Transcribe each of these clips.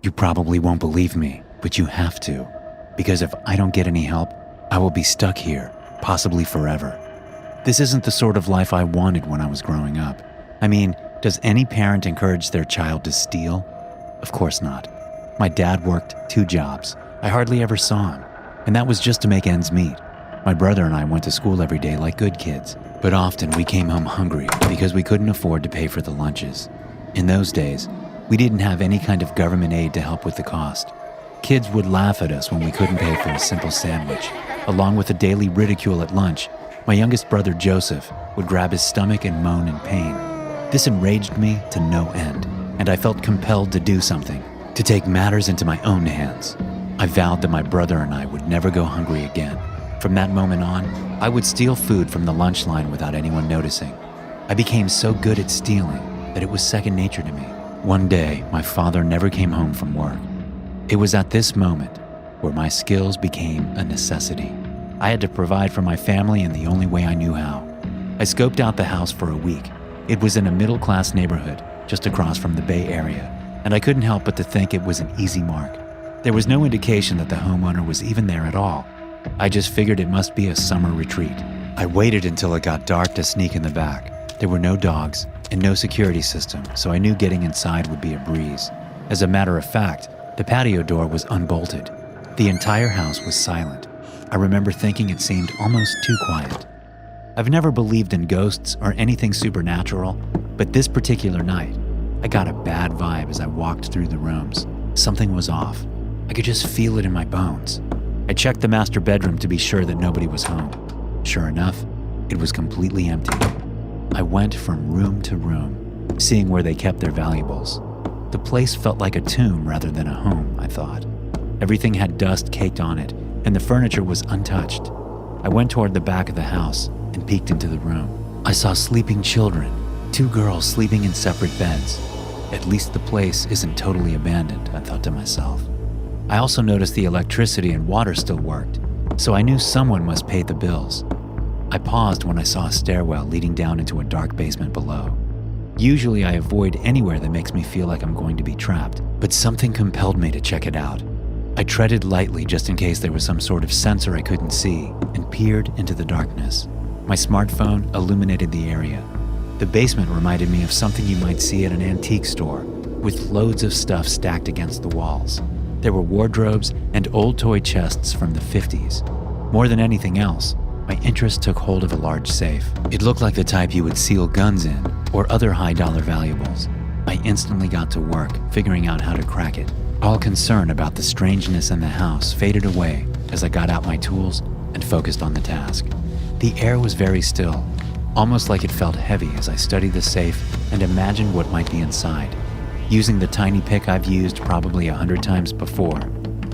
You probably won't believe me, but you have to. Because if I don't get any help, I will be stuck here, possibly forever. This isn't the sort of life I wanted when I was growing up. I mean, does any parent encourage their child to steal? Of course not. My dad worked 2 jobs. I hardly ever saw him, and that was just to make ends meet. My brother and I went to school every day like good kids, but often we came home hungry because we couldn't afford to pay for the lunches. In those days, we didn't have any kind of government aid to help with the cost. Kids would laugh at us when we couldn't pay for a simple sandwich. Along with the daily ridicule at lunch, my youngest brother Joseph would grab his stomach and moan in pain. This enraged me to no end, and I felt compelled to do something, to take matters into my own hands. I vowed that my brother and I would never go hungry again. From that moment on, I would steal food from the lunch line without anyone noticing. I became so good at stealing that it was second nature to me. One day, my father never came home from work. It was at this moment where my skills became a necessity. I had to provide for my family in the only way I knew how. I scoped out the house for a week. It was in a middle-class neighborhood just across from the Bay Area, and I couldn't help but to think it was an easy mark. There was no indication that the homeowner was even there at all. I just figured it must be a summer retreat. I waited until it got dark to sneak in the back. There were no dogs and no security system, so I knew getting inside would be a breeze. As a matter of fact, the patio door was unbolted. The entire house was silent. I remember thinking it seemed almost too quiet. I've never believed in ghosts or anything supernatural, but this particular night, I got a bad vibe as I walked through the rooms. Something was off. I could just feel it in my bones. I checked the master bedroom to be sure that nobody was home. Sure enough, it was completely empty. I went from room to room, seeing where they kept their valuables. The place felt like a tomb rather than a home, I thought. Everything had dust caked on it, and the furniture was untouched. I went toward the back of the house and peeked into the room. I saw sleeping children, 2 girls sleeping in separate beds. At least the place isn't totally abandoned, I thought to myself. I also noticed the electricity and water still worked, so I knew someone must pay the bills. I paused when I saw a stairwell leading down into a dark basement below. Usually I avoid anywhere that makes me feel like I'm going to be trapped, but something compelled me to check it out. I treaded lightly just in case there was some sort of sensor I couldn't see, and peered into the darkness. My smartphone illuminated the area. The basement reminded me of something you might see at an antique store, with loads of stuff stacked against the walls. There were wardrobes and old toy chests from the 50s. More than anything else, my interest took hold of a large safe. It looked like the type you would seal guns in, or other high-dollar valuables. I instantly got to work, figuring out how to crack it. All concern about the strangeness in the house faded away as I got out my tools and focused on the task. The air was very still, almost like it felt heavy as I studied the safe and imagined what might be inside. Using the tiny pick I've used probably 100 times before,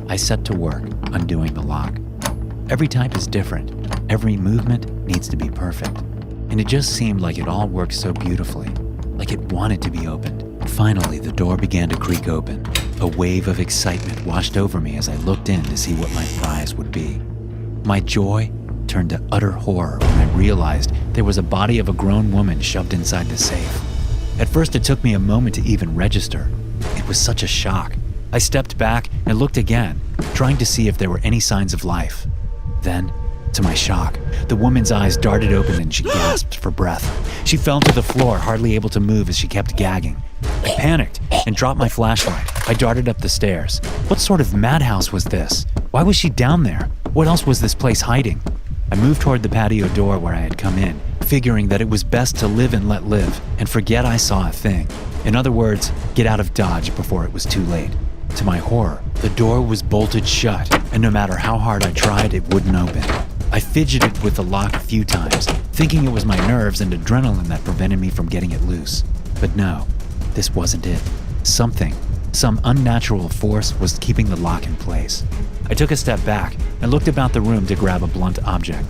I set to work undoing the lock. Every type is different. Every movement needs to be perfect. And it just seemed like it all worked so beautifully, like it wanted to be opened. Finally, the door began to creak open. A wave of excitement washed over me as I looked in to see what my prize would be. My joy turned to utter horror when I realized there was a body of a grown woman shoved inside the safe. At first, it took me a moment to even register. It was such a shock. I stepped back and looked again, trying to see if there were any signs of life. Then, to my shock, the woman's eyes darted open and she gasped for breath. She fell to the floor, hardly able to move as she kept gagging. I panicked and dropped my flashlight. I darted up the stairs. What sort of madhouse was this? Why was she down there? What else was this place hiding? I moved toward the patio door where I had come in, figuring that it was best to live and let live and forget I saw a thing. In other words, get out of Dodge before it was too late. To my horror, the door was bolted shut, and no matter how hard I tried, it wouldn't open. I fidgeted with the lock a few times, thinking it was my nerves and adrenaline that prevented me from getting it loose. But no, this wasn't it. Some unnatural force was keeping the lock in place. I took a step back and looked about the room to grab a blunt object.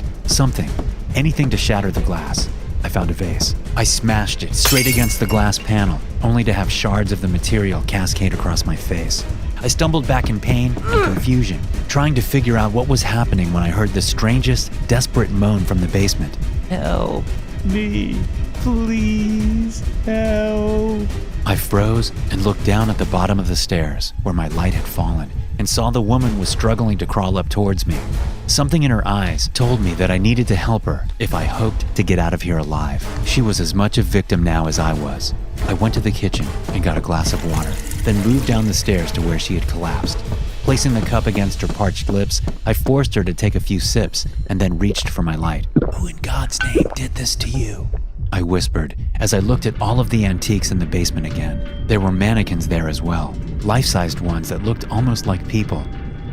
Anything to shatter the glass. I found a vase. I smashed it straight against the glass panel, only to have shards of the material cascade across my face. I stumbled back in pain and confusion, trying to figure out what was happening when I heard the strangest, desperate moan from the basement. Help me, please help. I froze and looked down at the bottom of the stairs where my light had fallen and saw the woman was struggling to crawl up towards me. Something in her eyes told me that I needed to help her if I hoped to get out of here alive. She was as much a victim now as I was. I went to the kitchen and got a glass of water, then moved down the stairs to where she had collapsed. Placing the cup against her parched lips, I forced her to take a few sips and then reached for my light. "Who in God's name did this to you?" I whispered as I looked at all of the antiques in the basement again. There were mannequins there as well, life-sized ones that looked almost like people.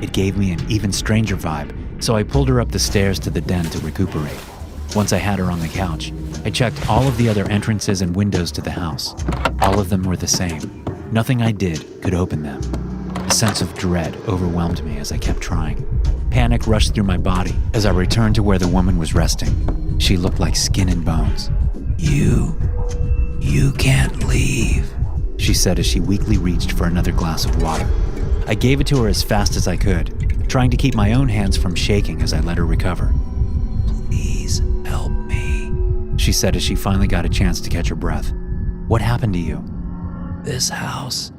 It gave me an even stranger vibe, so I pulled her up the stairs to the den to recuperate. Once I had her on the couch, I checked all of the other entrances and windows to the house. All of them were the same. Nothing I did could open them. A sense of dread overwhelmed me as I kept trying. Panic rushed through my body as I returned to where the woman was resting. She looked like skin and bones. You can't leave," she said as she weakly reached for another glass of water. I gave it to her as fast as I could, trying to keep my own hands from shaking as I let her recover. "Please help me," she said as she finally got a chance to catch her breath. "What happened to you?" "This house,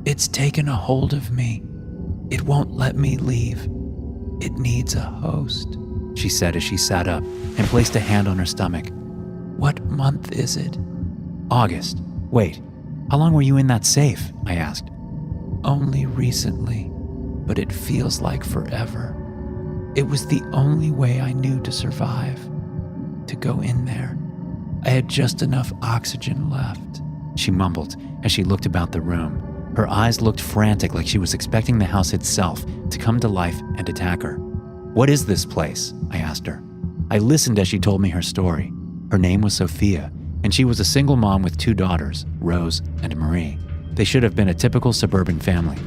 it's taken a hold of me. It won't let me leave. It needs a host," she said as she sat up and placed a hand on her stomach. "What month is it?" "August. Wait, how long were you in that safe?" I asked. "Only recently, but it feels like forever. It was the only way I knew to survive, to go in there. I had just enough oxygen left," she mumbled as she looked about the room. Her eyes looked frantic, like she was expecting the house itself to come to life and attack her. "What is this place?" I asked her. I listened as she told me her story. Her name was Sophia, and she was a single mom with 2 daughters, Rose and Marie. They should have been a typical suburban family.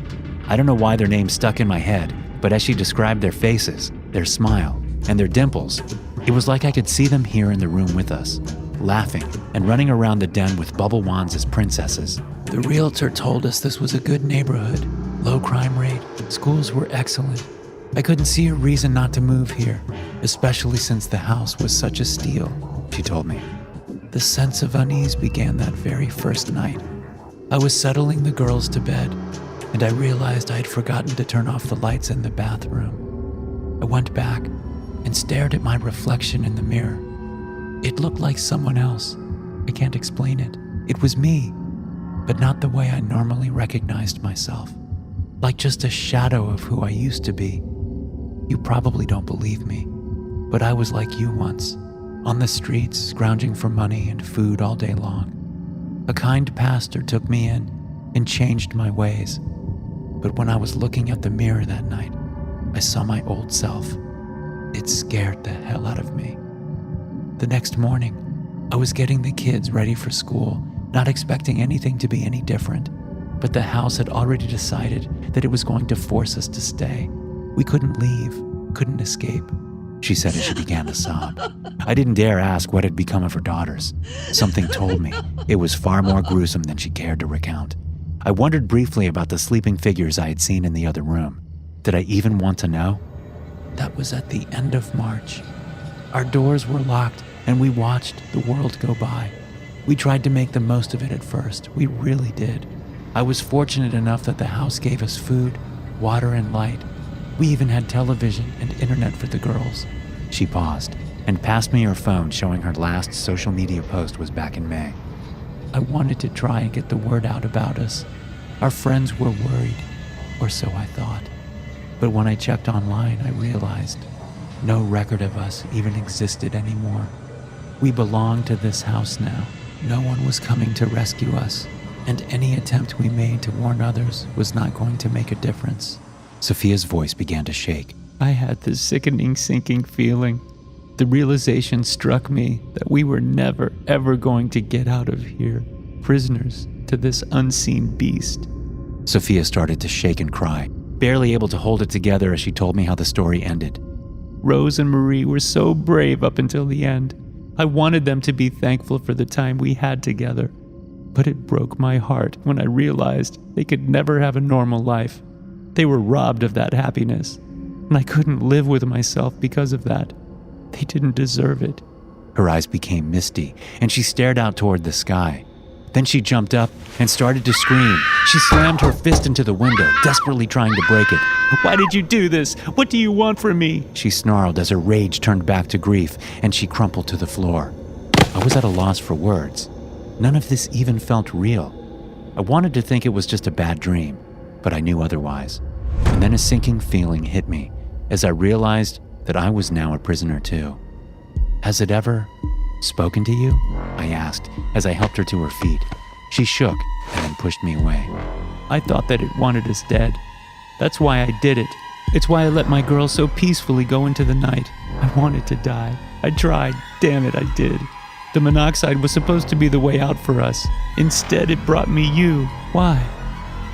I don't know why their names stuck in my head, but as she described their faces, their smile, and their dimples, it was like I could see them here in the room with us, laughing and running around the den with bubble wands as princesses. "The realtor told us this was a good neighborhood, low crime rate, schools were excellent. I couldn't see a reason not to move here, especially since the house was such a steal," she told me. "The sense of unease began that very first night. I was settling the girls to bed, and I realized I had forgotten to turn off the lights in the bathroom. I went back and stared at my reflection in the mirror. It looked like someone else. I can't explain it. It was me, but not the way I normally recognized myself. Like just a shadow of who I used to be. You probably don't believe me, but I was like you once, on the streets scrounging for money and food all day long. A kind pastor took me in and changed my ways. But when I was looking at the mirror that night, I saw my old self. It scared the hell out of me. The next morning, I was getting the kids ready for school, not expecting anything to be any different. But the house had already decided that it was going to force us to stay. We couldn't leave, couldn't escape," she said as she began to sob. I didn't dare ask what had become of her daughters. Something told me it was far more gruesome than she cared to recount. I wondered briefly about the sleeping figures I had seen in the other room. Did I even want to know? "That was at the end of March. Our doors were locked and we watched the world go by. We tried to make the most of it at first. We really did. I was fortunate enough that the house gave us food, water, and light. We even had television and internet for the girls." She paused and passed me her phone, showing her last social media post was back in May. "I wanted to try and get the word out about us. Our friends were worried, or so I thought. But when I checked online, I realized no record of us even existed anymore. We belong to this house now. No one was coming to rescue us, and any attempt we made to warn others was not going to make a difference." Sophia's voice began to shake. "I had this sickening, sinking feeling. The realization struck me that we were never, ever going to get out of here, prisoners to this unseen beast." Sophia started to shake and cry, barely able to hold it together as she told me how the story ended. "Rose and Marie were so brave up until the end. I wanted them to be thankful for the time we had together. But it broke my heart when I realized they could never have a normal life. They were robbed of that happiness, and I couldn't live with myself because of that. They didn't deserve it." Her eyes became misty, and she stared out toward the sky. Then she jumped up and started to scream. She slammed her fist into the window, desperately trying to break it. "Why did you do this? What do you want from me?" she snarled as her rage turned back to grief and she crumpled to the floor. I was at a loss for words. None of this even felt real. I wanted to think it was just a bad dream, but I knew otherwise. And then a sinking feeling hit me as I realized that I was now a prisoner too. "Has it ever spoken to you?" I asked as I helped her to her feet. She shook and then pushed me away. "I thought that it wanted us dead. That's why I did it. It's why I let my girl so peacefully go into the night. I wanted to die. I tried. Damn it, I did. The monoxide was supposed to be the way out for us. Instead, it brought me you. Why?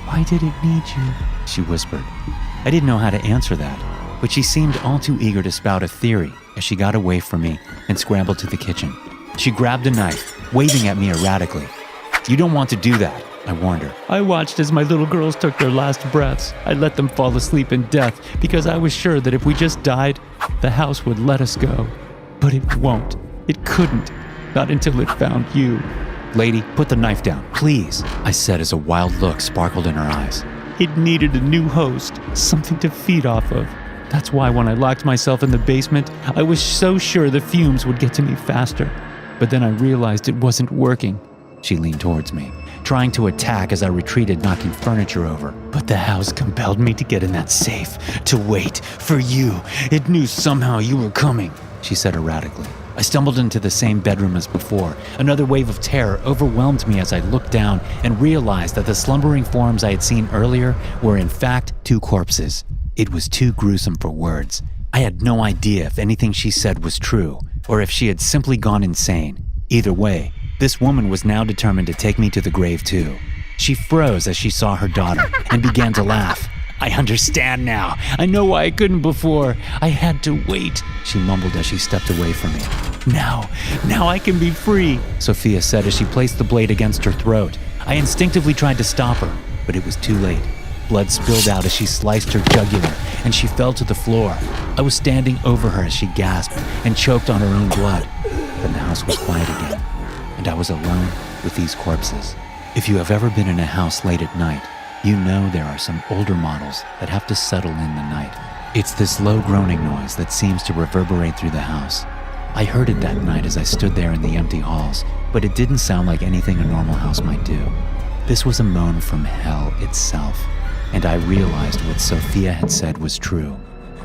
Why did it need you?" she whispered. I didn't know how to answer that, but she seemed all too eager to spout a theory as she got away from me and scrambled to the kitchen. She grabbed a knife, waving at me erratically. "You don't want to do that," I warned her. "I watched as my little girls took their last breaths. I let them fall asleep in death because I was sure that if we just died, the house would let us go. But it won't. It couldn't. Not until it found you." "Lady, put the knife down, please," I said as a wild look sparkled in her eyes. "It needed a new host, something to feed off of. That's why when I locked myself in the basement, I was so sure the fumes would get to me faster. But then I realized it wasn't working." She leaned towards me, trying to attack as I retreated, knocking furniture over. "But the house compelled me to get in that safe, to wait for you. It knew somehow you were coming," she said erratically. I stumbled into the same bedroom as before. Another wave of terror overwhelmed me as I looked down and realized that the slumbering forms I had seen earlier were in fact 2 corpses. It was too gruesome for words. I had no idea if anything she said was true or if she had simply gone insane. Either way, this woman was now determined to take me to the grave too. She froze as she saw her daughter and began to laugh. "I understand now. I know why I couldn't before. I had to wait," she mumbled as she stepped away from me. Now I can be free," Sophia said as she placed the blade against her throat. I instinctively tried to stop her, but it was too late. Blood spilled out as she sliced her jugular, and she fell to the floor. I was standing over her as she gasped and choked on her own blood. Then the house was quiet again, and I was alone with these corpses. If you have ever been in a house late at night, you know there are some older models that have to settle in the night. It's this low groaning noise that seems to reverberate through the house. I heard it that night as I stood there in the empty halls, but it didn't sound like anything a normal house might do. This was a moan from hell itself, and I realized what Sophia had said was true.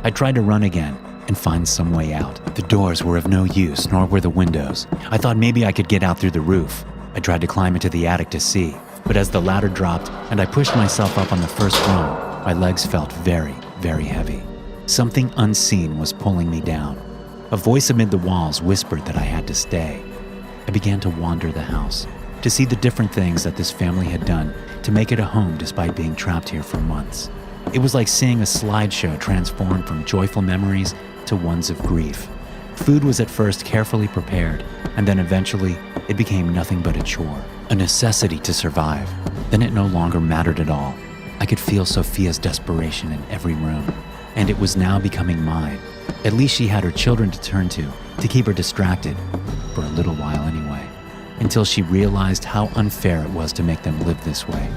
I tried to run again and find some way out. The doors were of no use, nor were the windows. I thought maybe I could get out through the roof. I tried to climb into the attic to see, but as the ladder dropped and I pushed myself up on the first rung, my legs felt very, very heavy. Something unseen was pulling me down. A voice amid the walls whispered that I had to stay. I began to wander the house, to see the different things that this family had done to make it a home despite being trapped here for months. It was like seeing a slideshow transformed from joyful memories to ones of grief. Food was at first carefully prepared, and then eventually it became nothing but a chore, a necessity to survive. Then it no longer mattered at all. I could feel Sophia's desperation in every room, and it was now becoming mine. At least she had her children to turn to keep her distracted, for a little while anyway, until she realized how unfair it was to make them live this way.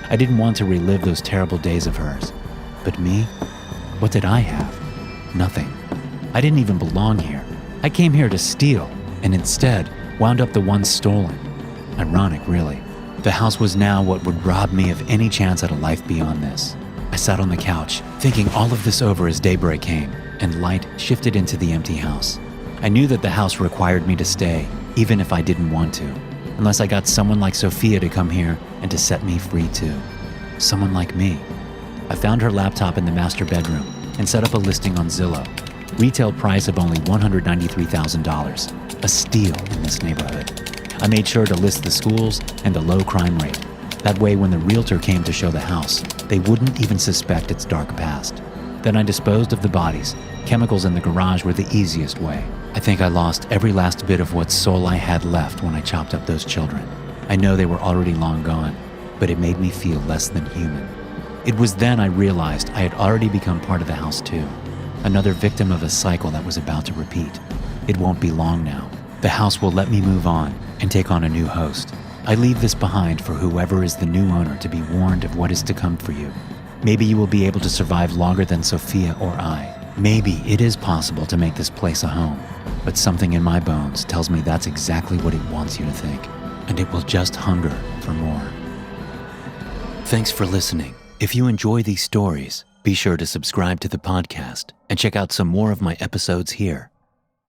I didn't want to relive those terrible days of hers. But me? What did I have? Nothing. I didn't even belong here. I came here to steal, and instead wound up the one stolen. Ironic, really. The house was now what would rob me of any chance at a life beyond this. I sat on the couch, thinking all of this over as daybreak came, and light shifted into the empty house. I knew that the house required me to stay, even if I didn't want to, unless I got someone like Sophia to come here and to set me free too. Someone like me. I found her laptop in the master bedroom and set up a listing on Zillow. Retail price of only $193,000, a steal in this neighborhood. I made sure to list the schools and the low crime rate. That way, when the realtor came to show the house, they wouldn't even suspect its dark past. Then I disposed of the bodies. Chemicals in the garage were the easiest way. I think I lost every last bit of what soul I had left when I chopped up those children. I know they were already long gone, but it made me feel less than human. It was then I realized I had already become part of the house too. Another victim of a cycle that was about to repeat. It won't be long now. The house will let me move on and take on a new host. I leave this behind for whoever is the new owner to be warned of what is to come for you. Maybe you will be able to survive longer than Sophia or I. Maybe it is possible to make this place a home, but something in my bones tells me that's exactly what it wants you to think, and it will just hunger for more. Thanks for listening. If you enjoy these stories, be sure to subscribe to the podcast and check out some more of my episodes here.